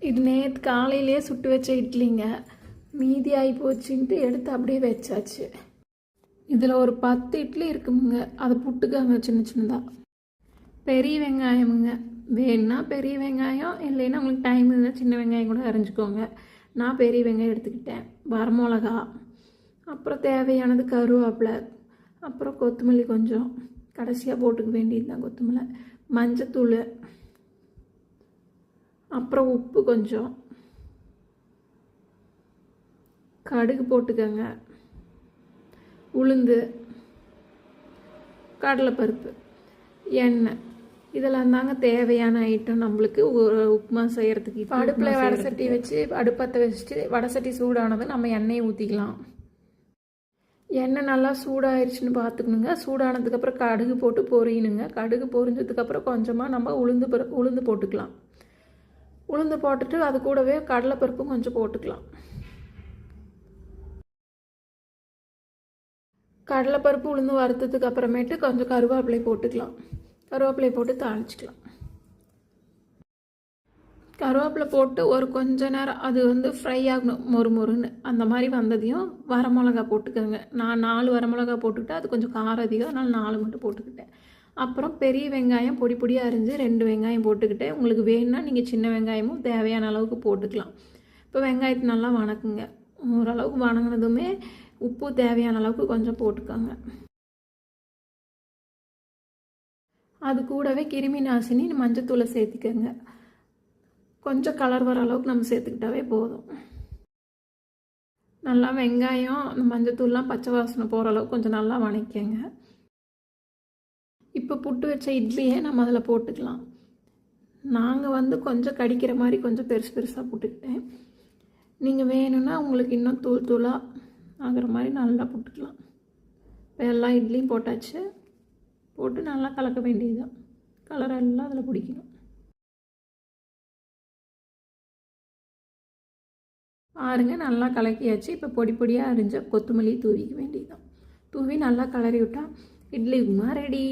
இது நேற்று காலையிலேயே சுட்டு வச்ச இட்லிங்க, மீதி ஆகி போச்சுன்ட்டு எடுத்து அப்படியே வச்சாச்சு. இதில் ஒரு 10 இட்லி இருக்குமுங்க, அதை புட்டுக்காங்க சின்ன சின்னதாக. பெரிய வெங்காயமுங்க, வேணுன்னா பெரிய வெங்காயம், இல்லைன்னா உங்களுக்கு டைம் இருந்தால் சின்ன வெங்காயம் கூட அரைஞ்சிக்கோங்க. நான் பெரிய வெங்காயம் எடுத்துக்கிட்டேன். வரமிளகா, அப்புறம் தேவையானது கருவேப்பிலை, அப்புறம் கொத்தமல்லி கொஞ்சம் கடைசியாக போட்டுக்க வேண்டியது தான் கொத்தமல்லி, மஞ்சத்தூள், அப்புறம் உப்பு கொஞ்சம், கடுகு போட்டுக்கோங்க, உளுந்து, கடலைப்பருப்பு, எண்ணெய், இதெல்லாம் தாங்க தேவையான ஐட்டம் நம்மளுக்கு ஒரு உப்புமா செய்கிறதுக்கு. இப்போ அடுப்பில் வடை சட்டி வச்சு அடுப்பத்தை வச்சுட்டு வடை சட்டி சூடானது நம்ம எண்ணெயை ஊற்றிக்கலாம். எண்ணெய் நல்லா சூடாயிருச்சுன்னு பார்த்துக்கணுங்க. சூடானதுக்கப்புறம் கடுகு போட்டு பொரியணுங்க. கடுகு பொரிஞ்சதுக்கப்புறம் கொஞ்சமாக நம்ம உளுந்து போட்டுக்கலாம். உளுந்து போட்டுட்டு அது கூடவே கடலைப்பருப்பும் கொஞ்சம் போட்டுக்கலாம். கடலைப்பருப்பு உளுந்து வறுத்ததுக்கு அப்புறமேட்டு கொஞ்சம் கருவேப்பிலை போட்டுக்கலாம். கருவேப்பிலை போட்டு தாளிச்சிக்கலாம். கருவேப்பிலை போட்டு ஒரு கொஞ்ச நேரம் அது ஃப்ரை ஆகணும், மொறுன்னு அந்த மாதிரி வந்ததையும் வரமிளகா போட்டுக்கோங்க. நான் 4 வரமிளகா போட்டுக்கிட்டேன், அது கொஞ்சம் காரம் அதிகம், அதனால் 4 மட்டும் போட்டுக்கிட்டேன். அப்புறம் பெரிய வெங்காயம் பொடி பொடியாக அரிஞ்சு 2 வெங்காயம் போட்டுக்கிட்டேன். உங்களுக்கு வேணும்னா நீங்கள் சின்ன வெங்காயமும் தேவையான அளவுக்கு போட்டுக்கலாம். இப்போ வெங்காயத்தை நல்லா வணக்குங்க. ஓரளவுக்கு வணங்கினதுமே உப்பு தேவையான அளவுக்கு கொஞ்சம் போட்டுக்கோங்க. அது கூடவே கிருமி நாசினி மஞ்சத்தூளை சேர்த்துக்கோங்க. கொஞ்சம் கலர் வர அளவுக்கு நம்ம சேர்த்துக்கிட்டாவே போதும். நல்லா வெங்காயம் அந்த மஞ்சத்தூள்லாம் பச்சை வாசனை போகிற அளவுக்கு கொஞ்சம் நல்லா வணக்கிங்க. இப்போ புட்டு வச்ச இட்லியை நம்ம அதில் போட்டுக்கலாம். நாங்கள் கொஞ்சம் கடிக்கிற மாதிரி கொஞ்சம் பெருசு பெருசாக போட்டுக்கிட்டேன். நீங்கள் வேணும்னா உங்களுக்கு இன்னும் தூள் தூளாக ஆகிற மாதிரி நல்லா போட்டுக்கலாம். இப்போ எல்லா இட்லியும் போட்டாச்சு. போட்டு நல்லா கலக்க வேண்டியதுதான். கலர் எல்லாம் அதில் பிடிக்கணும். பாருங்க, நல்லா கலக்கியாச்சு. இப்போ பொடி பொடியாக அரிஞ்ச கொத்தமல்லி தூவிக்க வேண்டியதுதான். தூவி நல்லா கலரி விட்டால் இட்லி உப்புமா ரெடி.